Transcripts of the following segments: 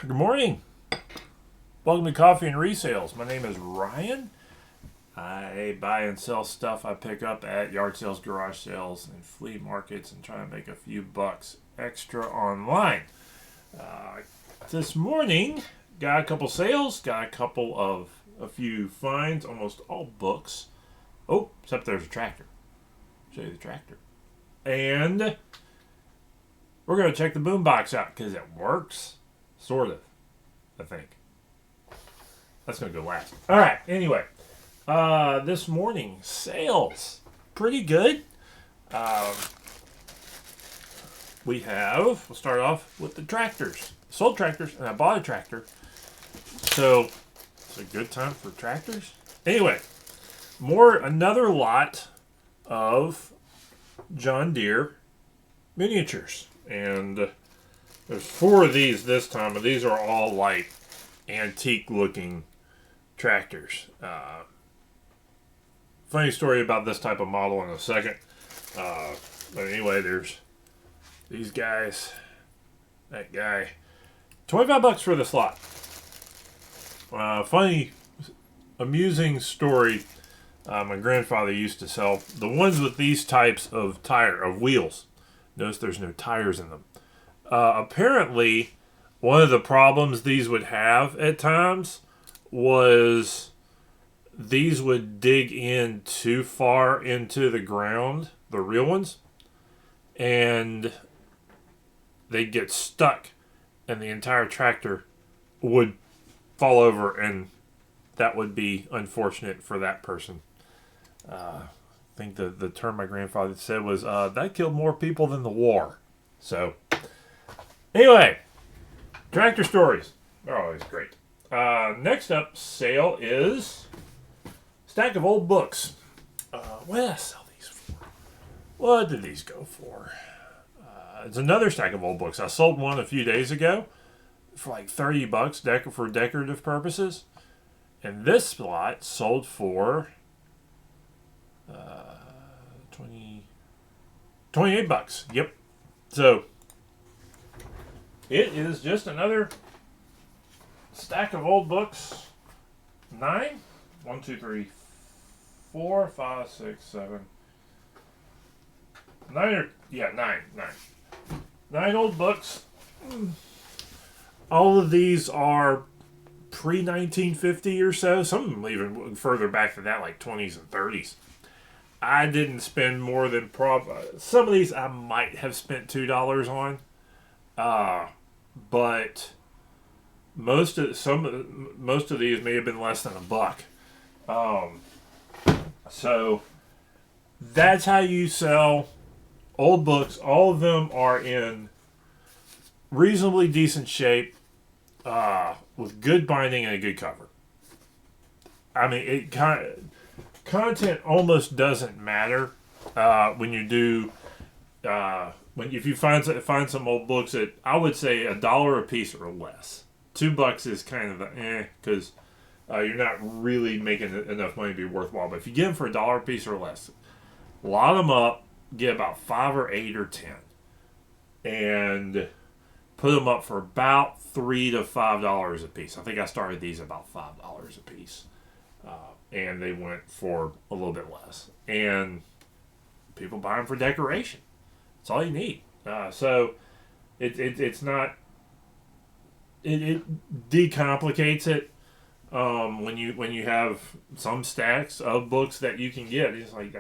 Good morning. Welcome to Coffee and Resales. My name is Ryan. I buy and sell stuff I pick up at yard sales, garage sales, and flea markets and try to make a few bucks extra online. This morning, got a couple sales, got a few finds, almost all books. Oh, except there's a tractor. Show you the tractor. And we're going to check the Boombox out because it works. Sort of, I think. That's going to go last. All right, anyway. This morning, sales. Pretty good. We'll start off with the tractors. Sold tractors, and I bought a tractor. So, it's a good time for tractors. Anyway, another lot of John Deere miniatures. And there's 4 of these this time, and these are all like antique looking tractors. Funny story about this type of model in a second. But anyway, there's these guys, that guy. $25 for this lot. Funny, amusing story. My grandfather used to sell the ones with these types of wheels. Notice there's no tires in them. Apparently, one of the problems these would have at times was these would dig in too far into the ground, the real ones, and they'd get stuck, and the entire tractor would fall over, and that would be unfortunate for that person. I think the term my grandfather said was, that killed more people than the war. So, anyway, tractor stories. They're always great. Next up, sale is stack of old books. What did I sell these for? What did these go for? It's another stack of old books. I sold one a few days ago for like $30 for decorative purposes. And this lot sold for $28. Yep. So it is just another stack of old books. 9. 1, 2, 3, 4, 5, 6, 7. 9 old books. All of these are pre-1950 or so. Some of them even further back than that, like 20s and 30s. I didn't spend more than some of these I might have spent $2 on. But most of these may have been less than $1. So that's how you sell old books. All of them are in reasonably decent shape, with good binding and a good cover. I mean, content almost doesn't matter when you do. If you find some old books at, I would say $1 a piece or less. $2 is kind of because you're not really making enough money to be worthwhile. But if you get them for $1 a piece or less, lot them up, get about 5 or 8 or 10, and put them up for about $3 to $5 a piece. I think I started these about $5 a piece, and they went for a little bit less. And people buy them for decoration. That's all you need. So it's not. It decomplicates it when you have some stacks of books that you can get. It's like,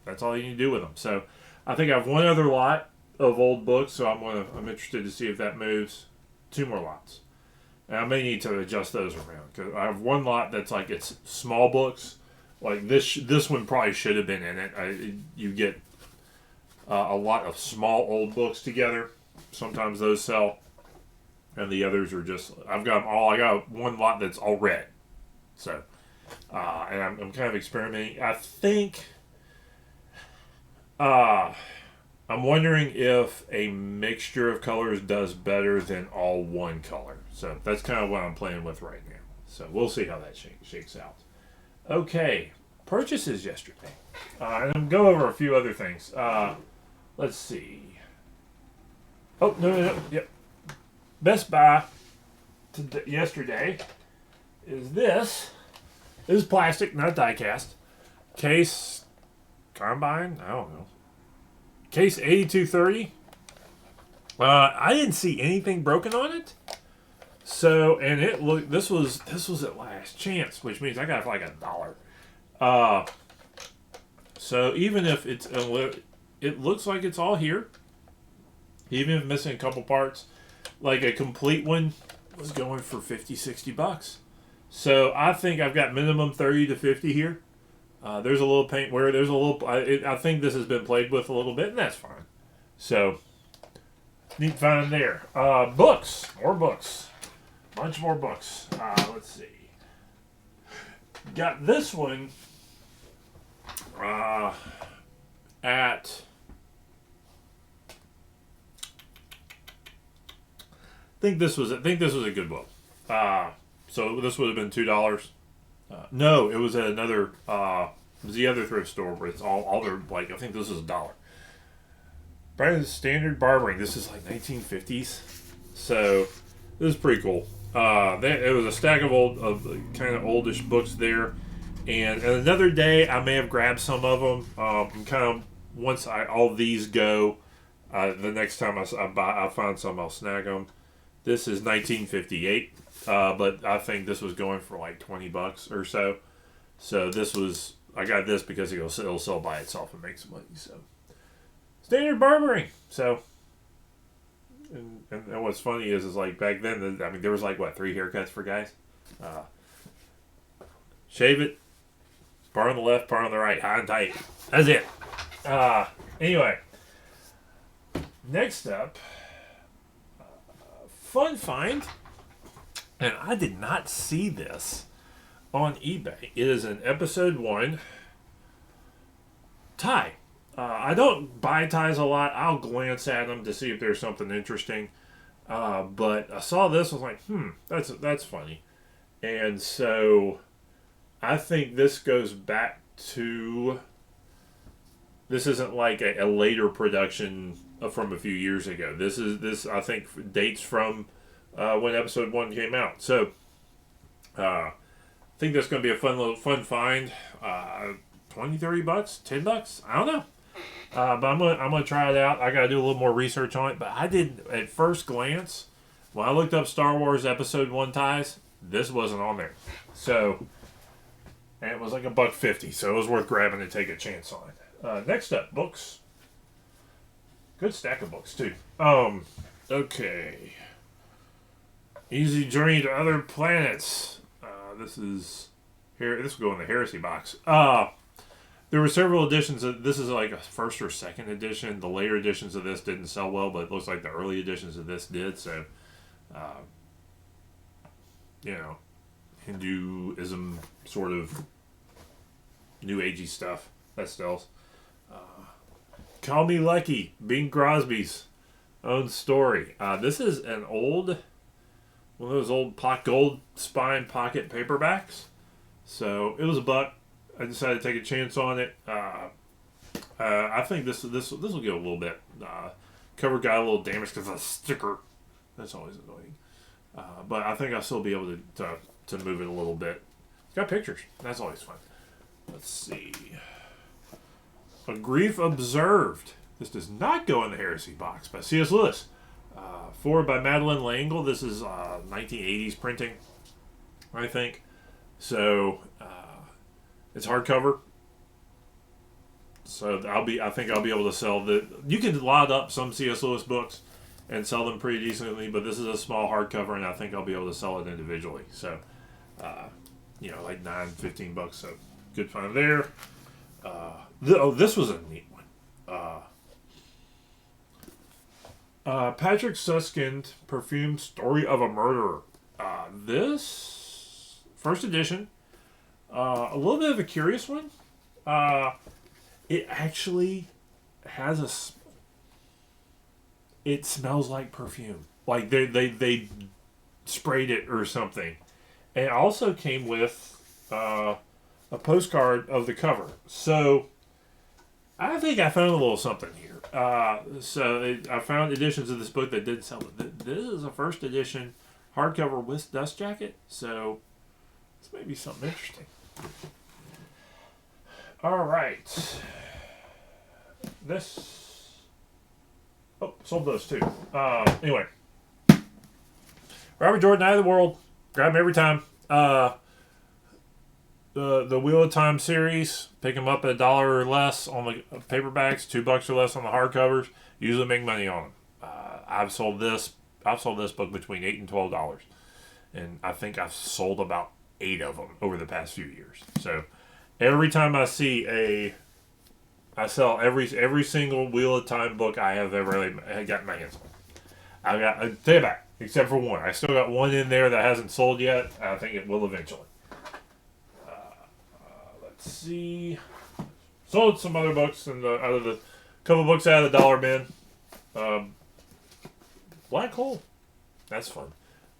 that's all you need to do with them. So I think I have one other lot of old books, so I'm interested to see if that moves. 2 more lots, and I may need to adjust those around because I have one lot that's like it's small books. Like this one probably should have been in it. You get a lot of small old books together. Sometimes those sell, and the others are just. I've got them all. I got one lot that's all red. So, and I'm kind of experimenting. I think. I'm wondering if a mixture of colors does better than all one color. So that's kind of what I'm playing with right now. So we'll see how that shakes out. Okay, purchases yesterday. And I'll go over a few other things. Let's see. Oh, no. Yep. Best Buy yesterday is this. This is plastic, not die cast. Case Combine? I don't know. Case 8230. I didn't see anything broken on it. So, and it looked, this was at last chance, which means I got it for like $1. So even if it looks like it's all here, even if missing a couple parts, like a complete one was going for $50-$60. So I think I've got minimum 30 to 50 here. There's a little paint where there's a little. I think this has been played with a little bit, and that's fine. So neat find there. Books, more books, bunch more books. Let's see. Got this one at. I think this was a good book. So this would have been $2. No, it was at another. It was the other thrift store where it's all their, like, I think this is $1. Brandon's Standard Barbering. This is like 1950s. So this is pretty cool. It was a stack of kind of oldish books there. And another day, I may have grabbed some of them. Kind of once all these go, the next time I find some, I'll snag them. This is 1958, but I think this was going for like $20 or so. So I got this because it'll sell by itself and make some money. So Standard Barbering. So, and what's funny is like back then, there was like 3 haircuts for guys. Shave it, part on the left, part on the right, high and tight. That's it. Anyway, next up. Fun find, and I did not see this on eBay. It is an episode 1 tie. I don't buy ties a lot. I'll glance at them to see if there's something interesting. But I saw this, I was like, that's funny. And so I think this goes back to, this isn't like a later production from a few years ago. This I think dates from when episode 1 came out. So I think that's going to be a fun find. $20, $30, $10. I don't know. But I'm gonna try it out. I got to do a little more research on it. But I did at first glance when I looked up Star Wars episode 1 ties. This wasn't on there. So and it was like $1.50. So it was worth grabbing to take a chance on. Next up, books. Good stack of books, too. Okay. Easy Journey to Other Planets. This will go in the Heresy box. There were several editions. This is like a first or second edition. The later editions of this didn't sell well, but it looks like the early editions of this did. So, Hinduism sort of New Agey stuff. That sells. Call Me Lucky, Bing Crosby's own story. This is one of those old gold spine pocket paperbacks. So it was $1. I decided to take a chance on it. I think this will get a little bit. Cover got a little damaged because of a sticker. That's always annoying. But I think I'll still be able to move it a little bit. It's got pictures. That's always fun. Let's see. A Grief Observed. This does not go in the Heresy box by C.S. Lewis. Forward by Madeleine L'Engle. This is 1980s printing, I think. So it's hardcover. So I think I'll be able to sell the. You can lot up some C.S. Lewis books and sell them pretty decently, but this is a small hardcover, and I think I'll be able to sell it individually. So, like $15. So good find there. This was a neat one. Patrick Suskind, Perfume Story of a Murderer. This first edition, a little bit of a curious one. It actually has it smells like perfume, like they sprayed it or something. And it also came with a postcard of the cover. So I think I found a little something here. I found editions of this book that didn't sell. This is a first edition hardcover with dust jacket. So this may be something interesting. All right. This. Oh, sold those too. Anyway. Robert Jordan, Eye of the World. Grab them every time. The Wheel of Time series. Pick them up at $1 or less on the paperbacks. $2 or less on the hardcovers. Usually make money on them. I've sold this book between $8 and $12. And I think I've sold about 8 of them over the past few years. So every time I see I sell every single Wheel of Time book I have ever got my hands on. I take it back, except for one. I still got one in there that hasn't sold yet. I think it will eventually. Let's see. Sold some other books out of the couple books out of the dollar bin. Black Hole. That's fun.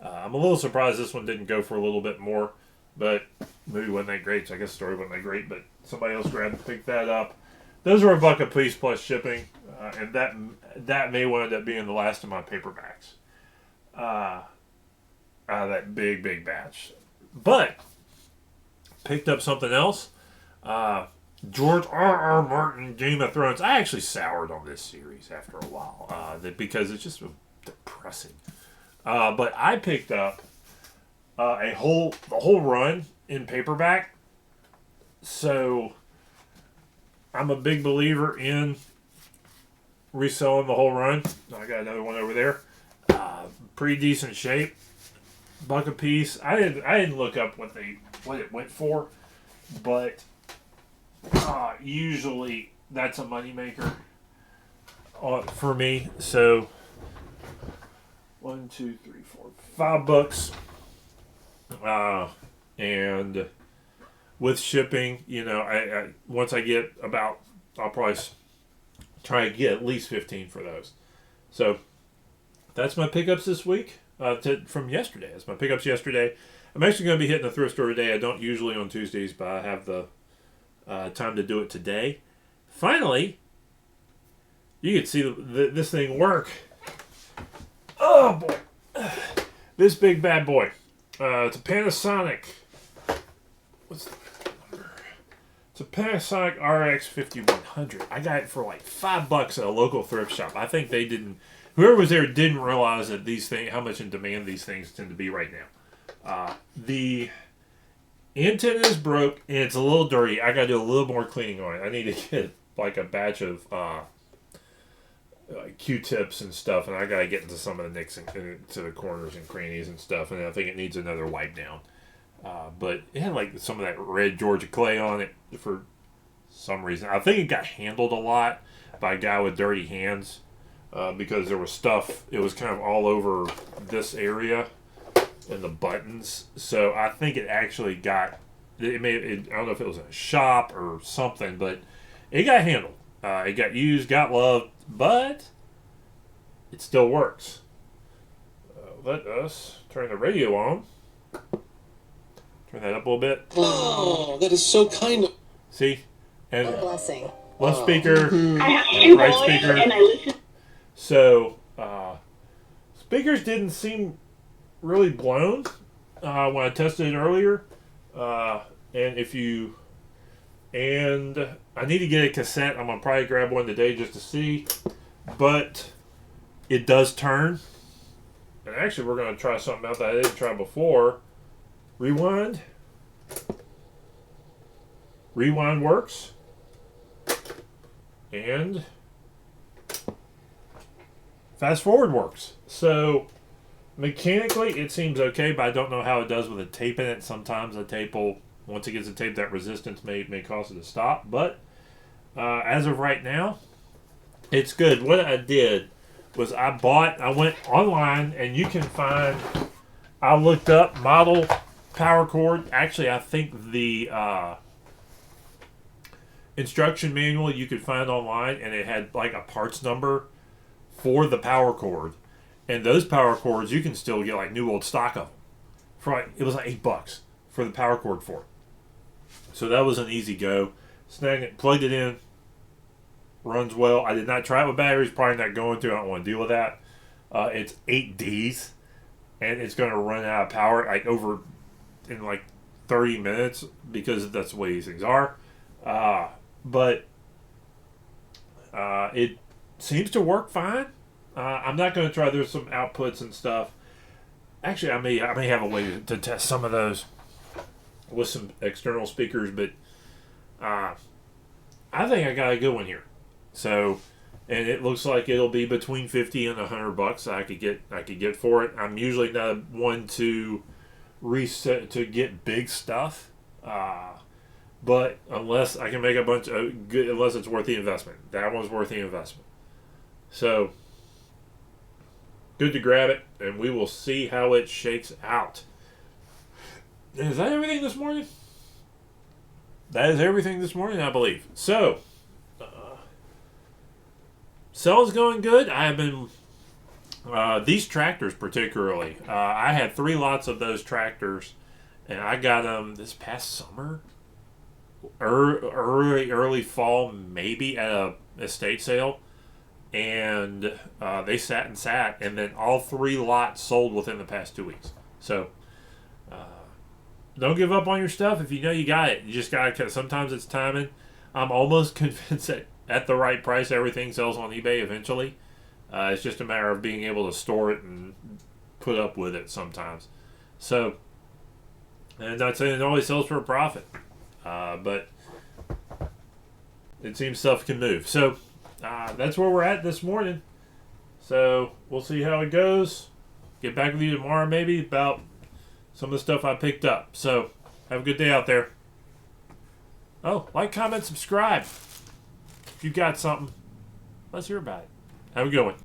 I'm a little surprised this one didn't go for a little bit more, but movie wasn't that great, so I guess the story wasn't that great, but somebody else grabbed and picked that up. Those were $1 a piece plus shipping, and that may wind up being the last of my paperbacks. Out of that big batch. But, picked up something else. George R.R. Martin, Game of Thrones. I actually soured on this series after a while, because it's just depressing. But I picked up the whole run in paperback. So I'm a big believer in reselling the whole run. I got another one over there. Pretty decent shape. $1 a piece. I didn't look up what it went for, but usually that's a moneymaker for me. So 1, 2, 3, 4, $5. And with shipping, I once I get about, I'll probably try to get at least 15 for those. So that's my pickups this week from yesterday. That's my pickups yesterday. I'm actually going to be hitting the thrift store today. I don't usually on Tuesdays, but I have the time to do it today. Finally, you can see this thing work. Oh boy, this big bad boy. It's a Panasonic. What's the number? It's a Panasonic RX 5100. I got it for like $5 at a local thrift shop. I think they didn't. Whoever was there didn't realize that how much in demand these things tend to be right now. The antenna is broke and it's a little dirty. I got to do a little more cleaning on it. I need to get like a batch of Q-tips and stuff, and I got to get into some of the nicks into the corners and crannies and stuff, and I think it needs another wipe down. But it had like some of that red Georgia clay on it for some reason. I think it got handled a lot by a guy with dirty hands because there was stuff. It was kind of all over this area and the buttons. So I think it actually got. I don't know if it was in a shop or something, but it got handled. It got used, got loved, but it still works. Let us turn the radio on. Turn that up a little bit. Oh, that is so kind of. See? And a blessing. Left speaker, I have 2 right boys, speaker. and I listen. So, speakers didn't seem really blown when I tested it earlier. And I need to get a cassette. I'm going to probably grab one today just to see. But it does turn. And actually, we're going to try something out that I didn't try before. Rewind. Rewind works. And fast forward works. So mechanically it seems okay, but I don't know how it does with a tape in it. Sometimes a tape will, once it gets a tape, that resistance may cause it to stop. But as of right now, it's good. What I did was I went online, and you can find, I looked up model power cord. Actually, I think the instruction manual you could find online, and it had like a parts number for the power cord. And those power cords, you can still get like new old stock of them. It was like $8 for the power cord for it. So that was an easy go. Snagged it, plugged it in, runs well. I did not try it with batteries, probably not going to. I don't want to deal with that. It's 8Ds. and it's going to run out of power like over in like 30 minutes because that's the way these things are. But it seems to work fine. I'm not going to try. There's some outputs and stuff. Actually, I may have a way to test some of those with some external speakers, but I think I got a good one here. So, and it looks like it'll be between 50 and $100 I could get for it. I'm usually not one to reset to get big stuff, but unless I can make a bunch of good, unless it's worth the investment, that one's worth the investment. So, good to grab it, and we will see how it shakes out. Is that everything this morning? That is everything this morning, I believe. So, sales going good. I have been these tractors particularly. I had 3 lots of those tractors, and I got them this past summer, early fall, maybe at a estate sale, and they sat and sat, and then all 3 lots sold within the past 2 weeks. So. Don't give up on your stuff if you know you got it. You just got to, sometimes it's timing. I'm almost convinced that at the right price, everything sells on eBay eventually. It's just a matter of being able to store it and put up with it sometimes. So, and not saying it always sells for a profit, but it seems stuff can move. So, that's where we're at this morning. So, we'll see how it goes. Get back with you tomorrow maybe about some of the stuff I picked up. So, have a good day out there. Oh, like, comment, subscribe. If you got something, let's hear about it. Have a good one.